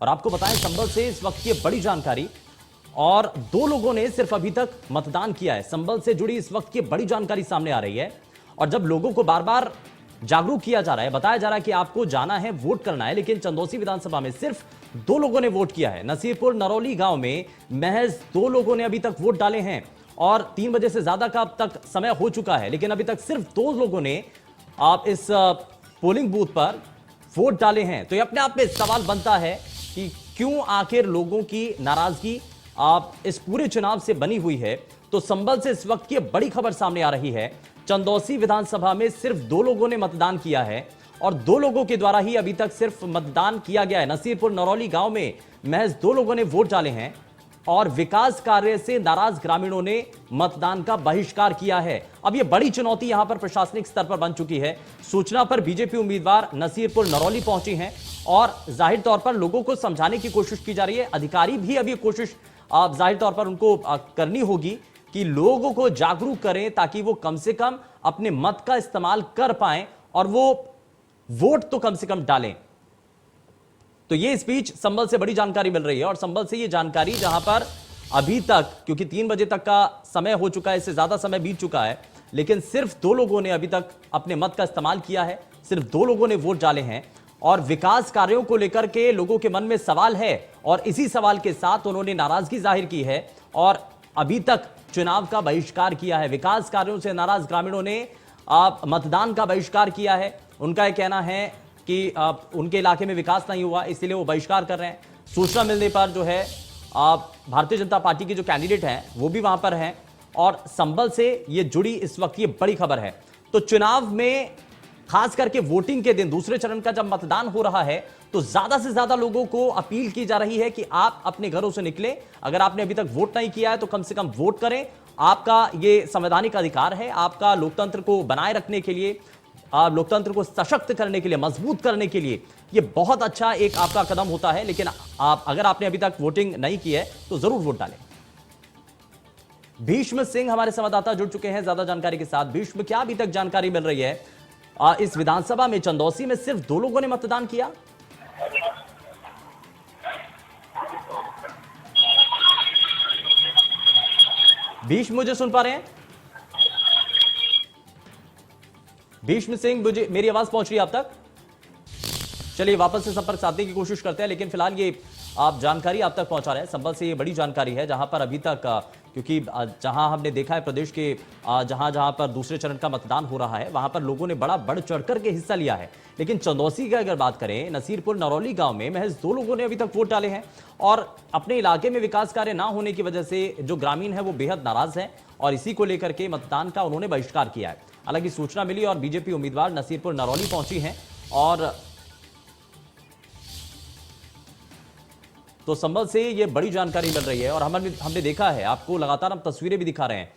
और आपको बताएं संभल से इस वक्त की बड़ी जानकारी, और 2 लोगों ने सिर्फ अभी तक मतदान किया है। संभल से जुड़ी इस वक्त की बड़ी जानकारी सामने आ रही है। और जब लोगों को बार बार जागरूक किया जा रहा है, बताया जा रहा है कि आपको जाना है, वोट करना है, लेकिन चंदौसी विधानसभा में सिर्फ 2 लोगों ने वोट किया है। नसीरपुर नरौली गांव में महज 2 लोगों ने अभी तक वोट डाले हैं और 3 बजे से ज्यादा का अब तक समय हो चुका है, लेकिन अभी तक सिर्फ 2 लोगों ने आप इस पोलिंग बूथ पर वोट डाले हैं। तो ये अपने आप में सवाल बनता है कि क्यों आखिर लोगों की नाराजगी आप इस पूरे चुनाव से बनी हुई है। तो संभल से इस वक्त की बड़ी खबर सामने आ रही है। चंदौसी विधानसभा में सिर्फ 2 लोगों ने मतदान किया है और 2 लोगों के द्वारा ही अभी तक सिर्फ मतदान किया गया है। नसीरपुर नरौली गांव में महज 2 लोगों ने वोट डाले हैं और विकास कार्य से नाराज ग्रामीणों ने मतदान का बहिष्कार किया है। अब यह बड़ी चुनौती यहां पर प्रशासनिक स्तर पर बन चुकी है। सूचना पर बीजेपी उम्मीदवार नसीरपुर नरौली पहुंची हैं और जाहिर तौर पर लोगों को समझाने की कोशिश की जा रही है। अधिकारी भी अभी कोशिश जाहिर तौर पर उनको करनी होगी कि लोगों को जागरूक करें ताकि वो कम से कम अपने मत का इस्तेमाल कर पाएं और वो वोट तो कम से कम डालें। तो ये स्पीच संभल से बड़ी जानकारी मिल रही है और संभल से ये जानकारी जहां पर अभी तक, क्योंकि 3 बजे तक का समय हो चुका है, इससे ज्यादा समय बीत चुका है, लेकिन सिर्फ 2 लोगों ने अभी तक अपने मत का इस्तेमाल किया है, सिर्फ 2 लोगों ने वोट डाले हैं और विकास कार्यों को लेकर के लोगों के मन में सवाल है और इसी सवाल के साथ उन्होंने नाराजगी जाहिर की है और अभी तक चुनाव का बहिष्कार किया है। विकास कार्यों से नाराज ग्रामीणों ने मतदान का बहिष्कार किया है। उनका यह कहना है कि उनके इलाके में विकास नहीं हुआ, इसलिए वो बहिष्कार कर रहे हैं। सूचना मिलने पर जो है भारतीय जनता पार्टी के जो कैंडिडेट हैं वो भी वहां पर हैं और संभल से ये जुड़ी इस वक्त ये बड़ी खबर है। तो चुनाव में खास करके वोटिंग के दिन, दूसरे चरण का जब मतदान हो रहा है, तो ज्यादा से ज्यादा लोगों को अपील की जा रही है कि आप अपने घरों से निकलें। अगर आपने अभी तक वोट नहीं किया है तो कम से कम वोट करें। आपका ये संवैधानिक अधिकार है। आपका लोकतंत्र को बनाए रखने के लिए, लोकतंत्र को सशक्त करने के लिए, मजबूत करने के लिए ये बहुत अच्छा एक आपका कदम होता है। लेकिन अगर आपने अभी तक वोटिंग नहीं की है तो जरूर वोट डालें। भीष्म सिंह हमारे संवाददाता जुड़ चुके हैं ज्यादा जानकारी के साथ। भीष्म, क्या अभी तक जानकारी मिल रही है? इस विधानसभा में चंदौसी में सिर्फ 2 लोगों ने मतदान किया। भीष्म, मुझे सुन पा रहे हैं? भीष्म सिंह, मुझे मेरी आवाज पहुंच रही है आप तक? चलिए वापस से संपर्क साधने की कोशिश करते हैं, लेकिन फिलहाल ये आप जानकारी आप तक पहुंचा रहे हैं। संभल से ये बड़ी जानकारी है जहां पर अभी तक, क्योंकि जहां हमने देखा है प्रदेश के जहां जहां पर दूसरे चरण का मतदान हो रहा है वहां पर लोगों ने बड़ा बढ़ चढ़कर के हिस्सा लिया है। लेकिन चंदौसी की अगर बात करें, नसीरपुर नरौली गांव में महज 2 लोगों ने अभी तक वोट डाले हैं और अपने इलाके में विकास कार्य ना होने की वजह से जो ग्रामीण है वो बेहद नाराज है और इसी को लेकर के मतदान का उन्होंने बहिष्कार किया है। हालांकि सूचना मिली और बीजेपी उम्मीदवार नसीरपुर नरौली पहुंची हैं और तो संभल से ये बड़ी जानकारी मिल रही है। और हमने देखा है, आपको लगातार हम तस्वीरें भी दिखा रहे हैं